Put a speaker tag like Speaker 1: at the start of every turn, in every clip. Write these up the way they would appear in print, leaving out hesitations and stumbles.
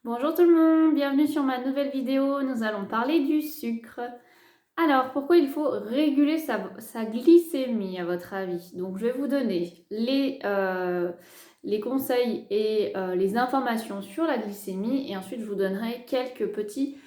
Speaker 1: Bonjour tout le monde, bienvenue sur ma nouvelle vidéo. Nous allons parler du sucre. Alors, pourquoi il faut réguler sa glycémie à votre avis? Donc, je vais vous donner les conseils et les informations sur la glycémie et ensuite je vous donnerai quelques petits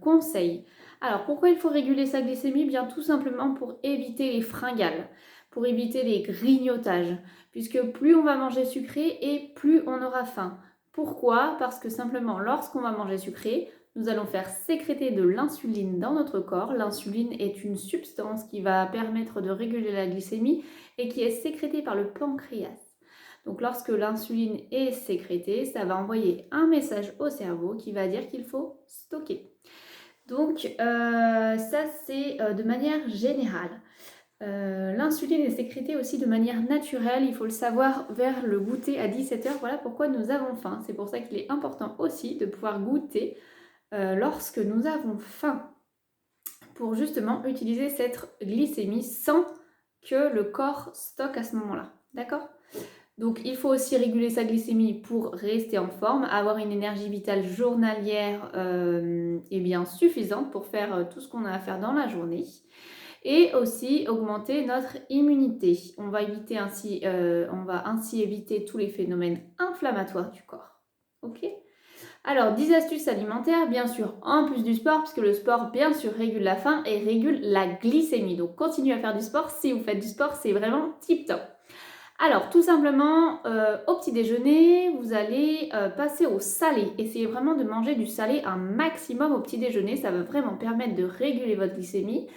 Speaker 1: conseils. Alors, pourquoi il faut réguler sa glycémie? Bien tout simplement pour éviter les fringales, pour éviter les grignotages, puisque plus on va manger sucré et plus on aura faim. Pourquoi? Parce que simplement, lorsqu'on va manger sucré, nous allons faire sécréter de l'insuline dans notre corps. L'insuline est une substance qui va permettre de réguler la glycémie et qui est sécrétée par le pancréas. Donc lorsque l'insuline est sécrétée, ça va envoyer un message au cerveau qui va dire qu'il faut stocker. Donc ça c'est de manière générale. L'insuline est sécrétée aussi de manière naturelle, il faut le savoir vers le goûter à 17h. Voilà pourquoi nous avons faim. C'est pour ça qu'il est important aussi de pouvoir goûter lorsque nous avons faim pour justement utiliser cette glycémie sans que le corps stocke à ce moment-là. D'accord? Donc il faut aussi réguler sa glycémie pour rester en forme, avoir une énergie vitale journalière et bien suffisante pour faire tout ce qu'on a à faire dans la journée. Et aussi augmenter notre immunité. On va ainsi éviter tous les phénomènes inflammatoires du corps. Ok? Alors, 10 astuces alimentaires, bien sûr, en plus du sport, puisque le sport, bien sûr, régule la faim et régule la glycémie. Donc, continuez à faire du sport. Si vous faites du sport, c'est vraiment tip top. Alors, tout simplement, au petit déjeuner, vous allez passer au salé. Essayez vraiment de manger du salé un maximum au petit déjeuner. Ça va vraiment permettre de réguler votre glycémie.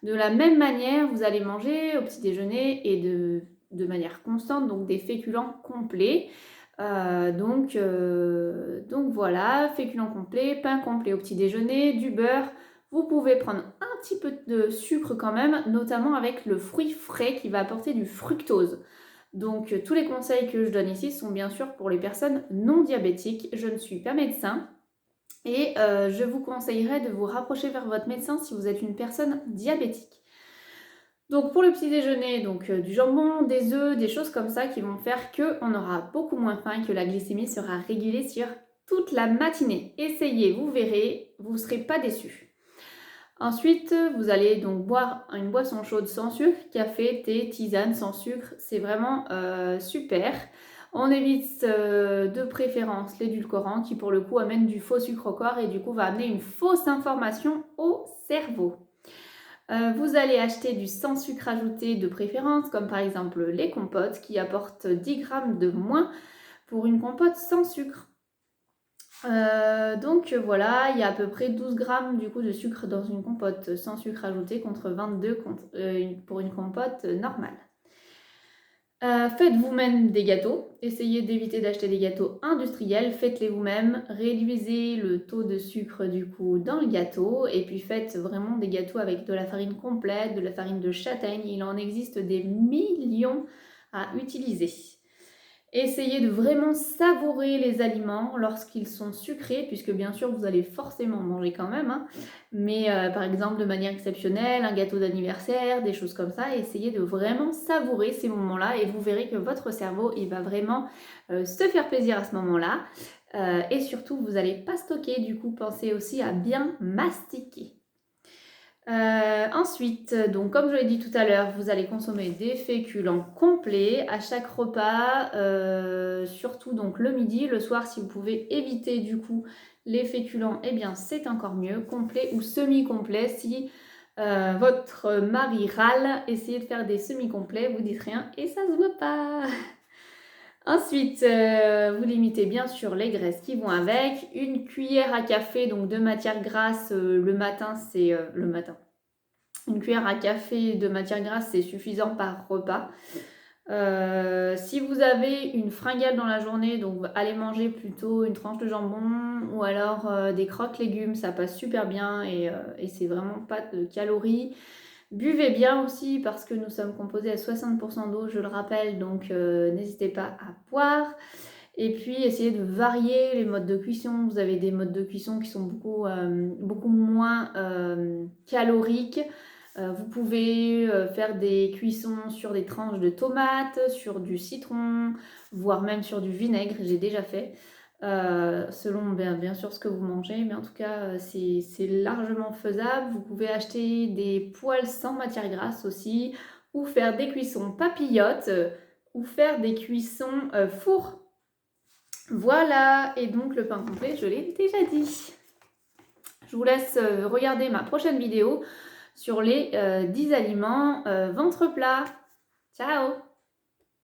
Speaker 1: De la même manière, vous allez manger au petit déjeuner et de manière constante, donc des féculents complets. Donc voilà, féculents complets, pain complet au petit déjeuner, du beurre. Vous pouvez prendre un petit peu de sucre quand même, notamment avec le fruit frais qui va apporter du fructose. Donc tous les conseils que je donne ici sont bien sûr pour les personnes non diabétiques. Je ne suis pas médecin et je vous conseillerais de vous rapprocher vers votre médecin si vous êtes une personne diabétique. Donc pour le petit déjeuner, du jambon, des œufs, des choses comme ça qui vont faire qu'on aura beaucoup moins faim et que la glycémie sera régulée sur toute la matinée. Essayez, vous verrez, vous ne serez pas déçus. Ensuite, vous allez donc boire une boisson chaude sans sucre, café, thé, tisane sans sucre, c'est vraiment super. On évite de préférence l'édulcorant qui pour le coup amène du faux sucre au corps et du coup va amener une fausse information au cerveau. Vous allez acheter du sans sucre ajouté de préférence, comme par exemple les compotes qui apportent 10 grammes de moins pour une compote sans sucre. Voilà, il y a à peu près 12 grammes du coup de sucre dans une compote sans sucre ajouté contre 22 pour une compote normale. Faites vous-même des gâteaux. Essayez d'éviter d'acheter des gâteaux industriels. Faites-les vous-même. Réduisez le taux de sucre du coup dans le gâteau. Et puis faites vraiment des gâteaux avec de la farine complète, de la farine de châtaigne. Il en existe des millions à utiliser. Essayez de vraiment savourer les aliments lorsqu'ils sont sucrés, puisque bien sûr vous allez forcément manger quand même, hein. Mais par exemple de manière exceptionnelle, un gâteau d'anniversaire, des choses comme ça, essayez de vraiment savourer ces moments-là et vous verrez que votre cerveau il va vraiment se faire plaisir à ce moment-là. Et surtout vous n'allez pas stocker, du coup pensez aussi à bien mastiquer. Ensuite, donc comme je l'ai dit tout à l'heure, vous allez consommer des féculents complets à chaque repas, surtout donc le midi, le soir si vous pouvez éviter du coup les féculents, eh bien c'est encore mieux, complet ou semi-complet. Si votre mari râle, essayez de faire des semi-complets, vous dites rien et ça se voit pas. Ensuite, vous limitez bien sûr les graisses qui vont avec. Une cuillère à café, donc de matière grasse le matin, c'est le matin. Une cuillère à café de matière grasse, c'est suffisant par repas. Si vous avez une fringale dans la journée, donc allez manger plutôt une tranche de jambon ou alors des croques légumes, ça passe super bien et c'est vraiment pas de calories. Buvez bien aussi parce que nous sommes composés à 60% d'eau, je le rappelle, donc n'hésitez pas à boire. Et puis essayez de varier les modes de cuisson. Vous avez des modes de cuisson qui sont beaucoup moins caloriques. Vous pouvez faire des cuissons sur des tranches de tomates, sur du citron, voire même sur du vinaigre, j'ai déjà fait. selon bien sûr ce que vous mangez, mais en tout cas, c'est largement faisable. Vous pouvez acheter des poêles sans matière grasse aussi, ou faire des cuissons papillotes, ou faire des cuissons four. Voilà, et donc le pain complet, je l'ai déjà dit. Je vous laisse regarder ma prochaine vidéo sur les 10 aliments ventre plat. Ciao!